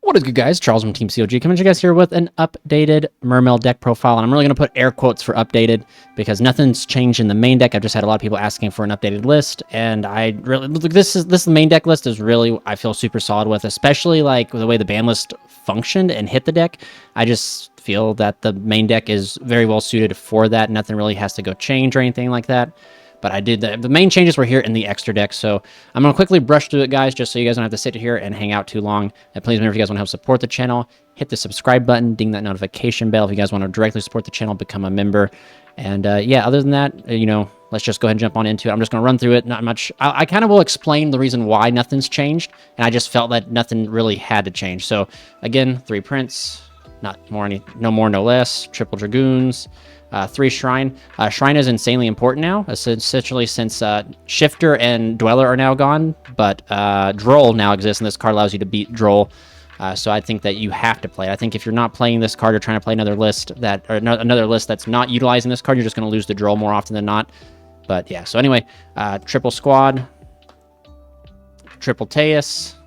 What is good, guys? Charles from Team COG coming to you guys here with an updated Mermail deck profile, and I'm really going to put air quotes for updated because nothing's changed in the main deck. I've just had a lot of people asking for an updated list, and I really look. This main deck list is really I feel super solid with, especially like the way the ban list functioned and hit the deck. I just feel that the main deck is very well suited for that. Nothing really has to go change or anything like that. But I did the main changes were here in the extra deck, so I'm going to quickly brush through it, guys, just so you guys don't have to sit here and hang out too long. And please remember, if you guys want to help support the channel, hit the subscribe button, ding that notification bell if you guys want to directly support the channel, become a member. And yeah, other than that, let's just go ahead and jump on into it. I'm just going to run through it. Not much. I kind of will explain the reason why nothing's changed, and I just felt that nothing really had to change. So again, 3 Prince, no more, no less, triple Dragoons. 3 Shrine. Shrine is insanely important now, essentially since Shifter and Dweller are now gone, but Droll now exists, and this card allows you to beat Droll. So I think that you have to play it. I think if you're not playing this card or trying to play another list another list that's not utilizing this card, you're just going to lose the Droll more often than not. But yeah, so anyway, triple Squad, triple Teus,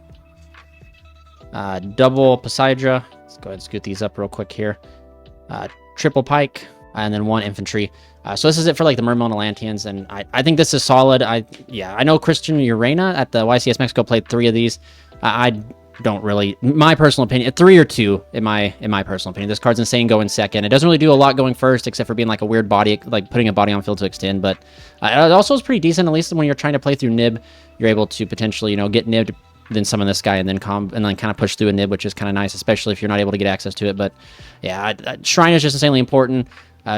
double Poseidra. Let's go ahead and scoot these up real quick here. Triple Pike, and then 1 infantry. So this is it for like the Mermail and Atlanteans, and I think this is solid. I know Christian Urena at the YCS Mexico played 3 of these. I don't really, my personal opinion, 3 or 2 in my personal opinion. This card's insane going second. It doesn't really do a lot going first, except for being like a weird body, like putting a body on field to extend. But it also is pretty decent, at least when you're trying to play through Nib. You're able to potentially, get Nibbed, then summon this guy, and then kind of push through a Nib, which is kind of nice, especially if you're not able to get access to it. But yeah, Shrine is just insanely important.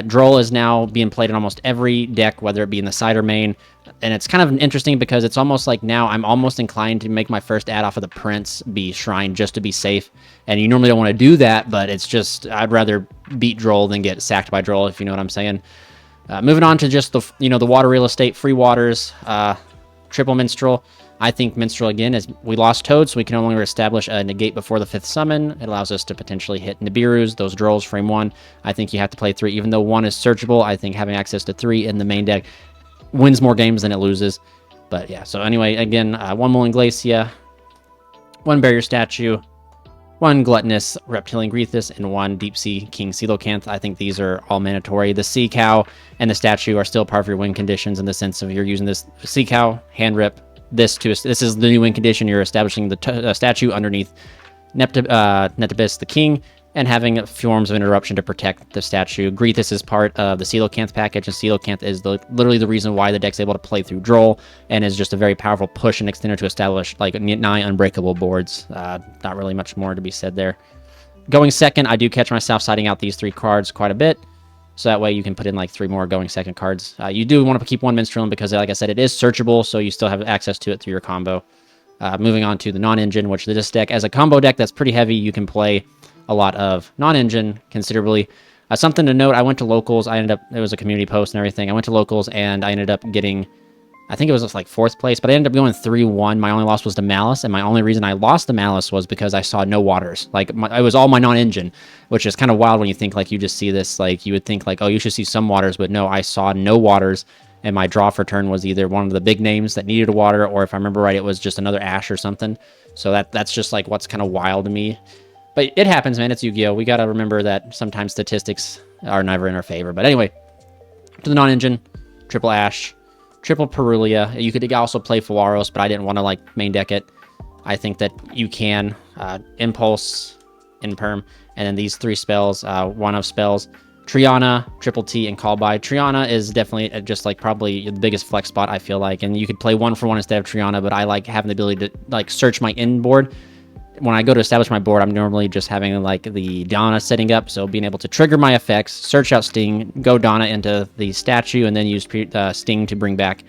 Droll is now being played in almost every deck, whether it be in the side or main, and it's kind of interesting because it's almost like now I'm almost inclined to make my first ad off of the Prince be Shrine just to be safe, and you normally don't want to do that, but it's just I'd rather beat Droll than get sacked by Droll, if you know what I'm saying. Moving on to just the water real estate, free waters, triple Minstrel. I think Minstrel, again, is we lost Toad, so we can no longer establish a negate before the 5th summon. It allows us to potentially hit Nibirus, those Drolls, frame 1. I think you have to play 3, even though 1 is searchable. I think having access to 3 in the main deck wins more games than it loses. But yeah, so anyway, again, 1 Mullen Glacia, 1 Barrier Statue, 1 Gluttonous Reptilian Greethus, and 1 Deep Sea King Coelacanth. I think these are all mandatory. The Sea Cow and the Statue are still part of your win conditions in the sense of you're using this Sea Cow, hand rip. This is the new win condition. You're establishing the statue underneath Netibus the King, and having forms of interruption to protect the statue. Greethus is part of the Coelacanth package, and Coelacanth is literally the reason why the deck's able to play through Droll, and is just a very powerful push and extender to establish like nigh unbreakable boards. Not really much more to be said there. Going second, I do catch myself siding out these 3 cards quite a bit. So that way you can put in like 3 more going second cards. You do want to keep 1 Minstrel in because, like I said, it is searchable, so you still have access to it through your combo. Moving on to the non-engine, which this deck, as a combo deck that's pretty heavy, you can play a lot of non-engine considerably. Something to note, I went to locals. It was a community post and everything. I went to locals and I ended up getting, I think it was like 4th place, but I ended up going 3-1. My only loss was to Malice, and my only reason I lost the Malice was because I saw no waters. Like, it was all my non-engine, which is kind of wild when you think, like, you just see this, like, you would think, like, oh, you should see some waters, but no, I saw no waters, and my draw for turn was either one of the big names that needed a water, or if I remember right, it was just another Ash or something. So that's just, like, what's kind of wild to me. But it happens, man. It's Yu-Gi-Oh! We gotta remember that sometimes statistics are never in our favor. But anyway, to the non-engine, triple Ash, triple Perulia. You could also play Fawaros, but I didn't want to like main deck it. I think that you can Impulse, Imperm, and then these 3 spells, 1 of spells, Triana, Triple T, and Call By. Triana is definitely just like probably the biggest flex spot, I feel like, and you could play 1 for 1 instead of Triana, but I like having the ability to like search my end board. When I go to establish my board, I'm normally just having like the Donna setting up, so being able to trigger my effects, search out Sting, go Donna into the statue, and then use Sting to bring back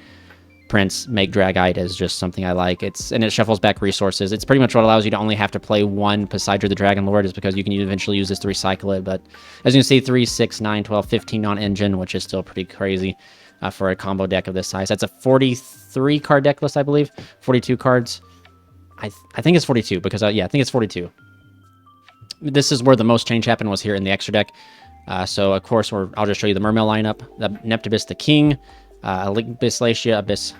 Prince, make Dragite is just something I like. And it shuffles back resources. It's pretty much what allows you to only have to play 1 Poseidra the Dragon Lord, is because you can eventually use this to recycle it. But as you can see, 3, 6, 9, 12, 15 non-engine, which is still pretty crazy for a combo deck of this size. That's a 43 card deck list, I believe. 42 cards. I think it's 42 because, yeah, I think it's 42. This is where the most change happened, was here in the extra deck. So, of course, I'll just show you the Mermail lineup. The Netibus the King, Abyss Lacia, Abyss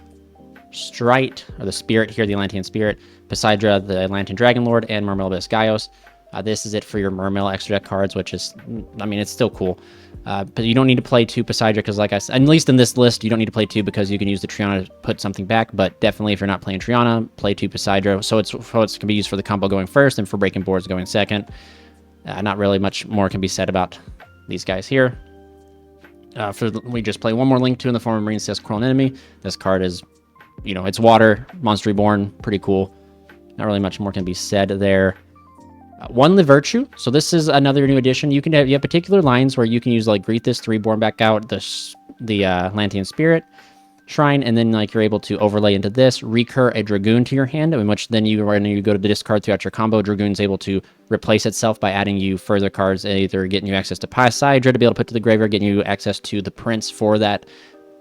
Strite, or the Spirit here, the Atlantean Spirit, Poseidra, the Atlantean Dragon Lord, and Mermail YuGiOh. This is it for your Mermail extra deck cards, which is, I mean, it's still cool. But you don't need to play 2 Poseidra, because like I said, at least in this list, you don't need to play 2 because you can use the Triana to put something back, but definitely if you're not playing Triana, play 2 Poseidra, so it can be used for the combo going first and for breaking boards going second. Not really much more can be said about these guys here. We just play one more Link 2 in the form of Marine Sail's Cruel Enemy. This card is, you know, it's water, Monster Reborn, pretty cool. Not really much more can be said there. One Live Virtue. So this is another new addition. You have particular lines where you can use like Greet This 3 Born back out the Atlantean Spirit Shrine, and then like you're able to overlay into this, recur a Dragoon to your hand, in which then when you go to the discard throughout your combo, Dragoon's able to replace itself by adding you further cards, either getting you access to Poseidra to be able to put to the graveyard, getting you access to the Prince for that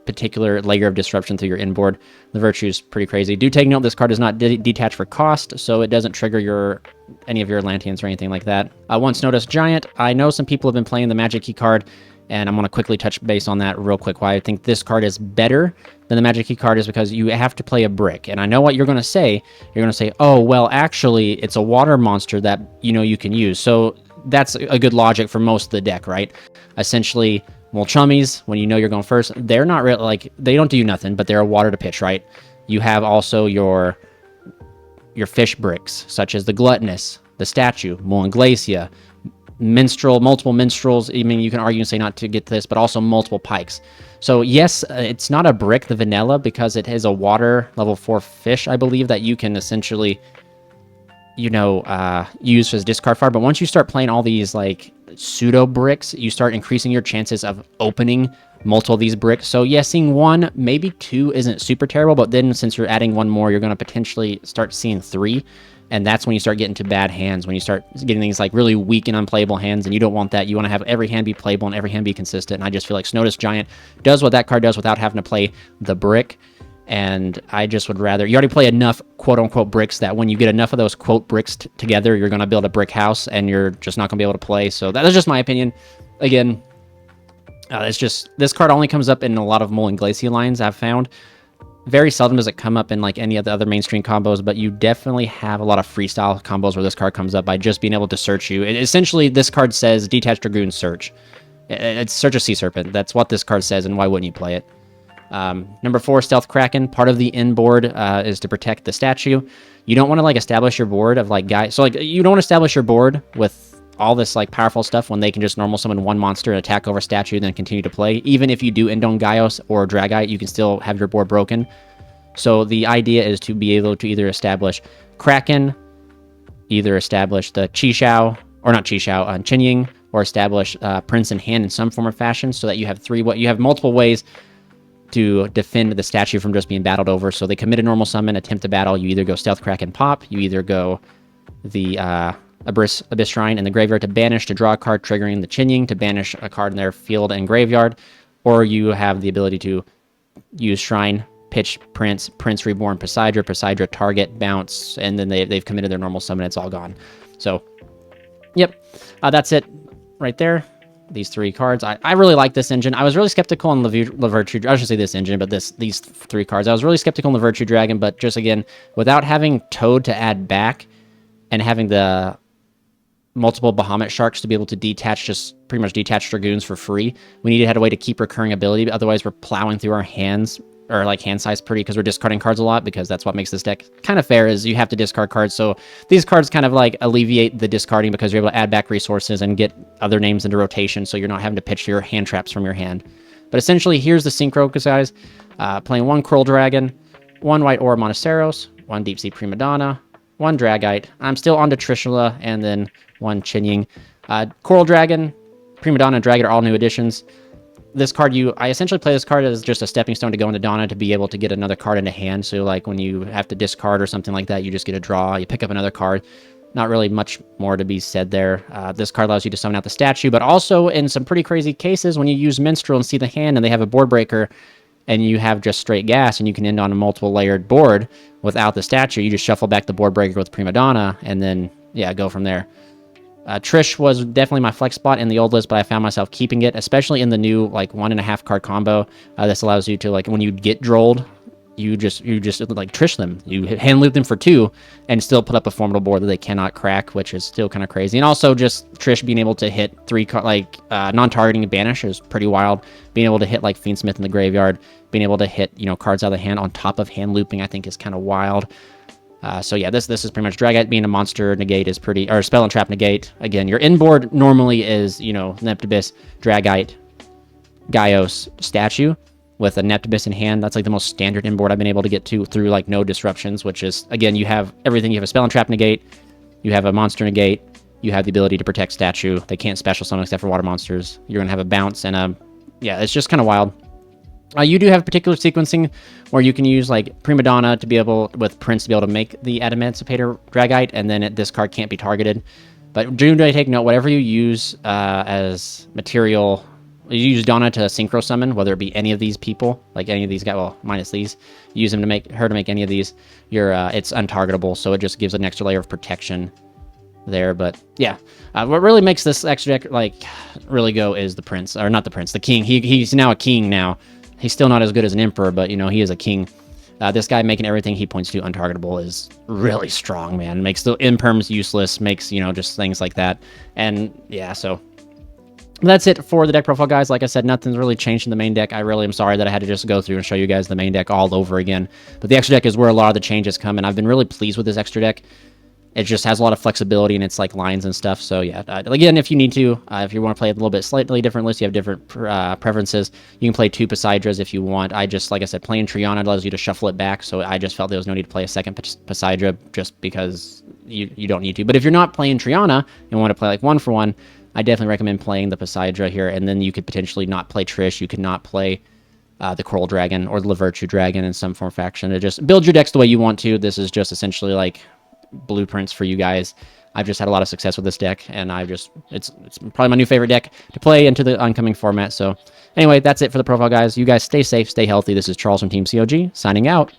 particular layer of disruption through your inboard. The Virtue is pretty crazy. Do take note, this card is not detached for cost, so it doesn't trigger any of your Atlanteans or anything like that. Once Noticed Giant. I know some people have been playing the Magic Key card, and I'm going to quickly touch base on that real quick. Why I think this card is better than the Magic Key card is because you have to play a brick. And I know what you're going to say. You're going to say, oh, well, actually, it's a water monster that, you can use. So that's a good logic for most of the deck, right? Essentially, well, chummies, when you know you're going first, they're not really, like, they don't do you nothing, but they're a water to pitch, right? You have also your fish bricks, such as the Gluttonous, the Statue, Glacia, Minstrel, multiple Minstrels. I mean, you can argue and say not to get this, but also multiple Pikes. So yes, it's not a brick, the vanilla, because it is a water level 4 fish, I believe, that you can essentially, use as discard fire. But once you start playing all these like pseudo bricks, you start increasing your chances of opening multiple of these bricks. So yeah, seeing 1, maybe 2 isn't super terrible, but then since you're adding 1 more, you're going to potentially start seeing 3. And that's when you start getting to bad hands, when you start getting these like really weak and unplayable hands, and you don't want that. You want to have every hand be playable and every hand be consistent. And I just feel like Noticed Giant does what that card does without having to play the brick. And I just would rather, you already play enough quote-unquote bricks that when you get enough of those quote bricks together, you're going to build a brick house, and you're just not going to be able to play. So that is just my opinion. Again, it's just, this card only comes up in a lot of Glacia lines I've found. Very seldom does it come up in like any of the other mainstream combos, but you definitely have a lot of freestyle combos where this card comes up by just being able to search you. Essentially, this card says Detached Dragoon search. It's search a Sea Serpent. That's what this card says, and why wouldn't you play it? Number 4, Stealth Kraken. Part of the inboard is to protect the statue. You don't want to like establish your board of like guys. So like you don't want to establish your board with all this like powerful stuff when they can just normal summon 1 monster and attack over statue, then continue to play. Even if you do end on YuGiOh or Dragite, you can still have your board broken. So the idea is to be able to either establish Kraken, either establish the Qishao, or not Qishao, Qinying, or establish Prince in hand in some form or fashion, so that you have you have multiple ways to defend the statue from just being battled over. So they commit a normal summon, attempt to battle. You either go Stealth Kraken pop, you either go the Abyss Shrine in the graveyard to banish, to draw a card, triggering the Qinying to banish a card in their field and graveyard, or you have the ability to use Shrine, pitch Prince Reborn, Poseidra, target, bounce, and then they've committed their normal summon, it's all gone. So, yep, that's it right there. These 3 cards. I really like this engine. I was really skeptical on the Virtue. I should say this engine, but these 3 cards. I was really skeptical on the Virtue Dragon, but just again, without having Toad to add back and having the multiple Bahamut Sharks to be able to pretty much detach Dragoons for free, we needed to have a way to keep recurring ability. Otherwise, we're plowing through our hands, or like hand size pretty, because we're discarding cards a lot, because that's what makes this deck kind of fair, is you have to discard cards. So these cards kind of like alleviate the discarding, because you're able to add back resources and get other names into rotation, so you're not having to pitch your hand traps from your hand. But essentially, here's the synchro, guys. Playing 1 Coral Dragon, 1 White Aura Monasteros, 1 Deep Sea Prima Donna, 1 Dragite. I'm still on to Trishula, and then 1 Qinying. Coral Dragon, Prima Donna, and Dragite are all new additions. This card, I essentially play this card as just a stepping stone to go into Donna to be able to get another card into hand. So like when you have to discard or something like that, you just get a draw, you pick up another card. Not really much more to be said there. This card allows you to summon out the statue, but also in some pretty crazy cases, when you use Minstrel and see the hand and they have a board breaker, and you have just straight gas, and you can end on a multiple layered board without the statue, you just shuffle back the board breaker with Prima Donna, and then, yeah, go from there. Trish was definitely my flex spot in the old list, but I found myself keeping it, especially in the new, like, 1.5 card combo. This allows you to, like, when you get drolled, you just like Trish them. You hand loop them for 2 and still put up a formidable board that they cannot crack, which is still kind of crazy. And also just Trish being able to hit 3 non-targeting banish is pretty wild. Being able to hit like Fiendsmith in the graveyard, being able to hit, you know, cards out of the hand on top of hand looping, I think is kind of wild. So yeah, this is pretty much Dragite being a monster negate is pretty, or spell and trap negate. Again, your inboard normally is, you know, Neptibus, Dragite, YuGiOh statue with a Neptibus in hand. That's like the most standard inboard I've been able to get to through like no disruptions, which is, again, you have everything. You have a spell and trap negate, you have a monster negate, you have the ability to protect statue. They can't special summon except for water monsters. You're going to have a bounce and a, yeah, it's just kind of wild. You do have particular sequencing where you can use like Prima Donna to be able, with Prince, to be able to make the Adamantipator Dragite, and then this card can't be targeted. But do take note, whatever you use as material, you use Donna to synchro summon, whether it be any of these people, like any of these guys, well, minus these, you use them to make her to make any of these, it's untargetable, so it just gives an extra layer of protection there. But yeah, what really makes this extra deck like really go is the Prince, or not the Prince, the King. He's now a king now. He's still not as good as an Emperor, but, you know, he is a king. This guy making everything he points to untargetable is really strong, man. Makes the imperms useless, makes, you know, just things like that. And, yeah, so that's it for the deck profile, guys. Like I said, nothing's really changed in the main deck. I really am sorry that I had to just go through and show you guys the main deck all over again. But the extra deck is where a lot of the changes come, and I've been really pleased with this extra deck. It just has a lot of flexibility in its like lines and stuff. So yeah, again, if you need to, if you want to play a little bit slightly different list, you have different preferences. You can play 2 Poseidras if you want. I just, like I said, playing Triana allows you to shuffle it back. So I just felt there was no need to play a second Poseidra just because you don't need to. But if you're not playing Triana and want to play like 1-for-1, I definitely recommend playing the Poseidra here. And then you could potentially not play Trish. You could not play the Coral Dragon or the Lavirtue Dragon in some form faction. It just build your decks the way you want to. This is just essentially like blueprints for you guys. I've just had a lot of success with this deck, and it's probably my new favorite deck to play into the oncoming format. So anyway, that's it for the profile, guys. You guys stay safe, stay healthy. This is Charles from Team COG signing out.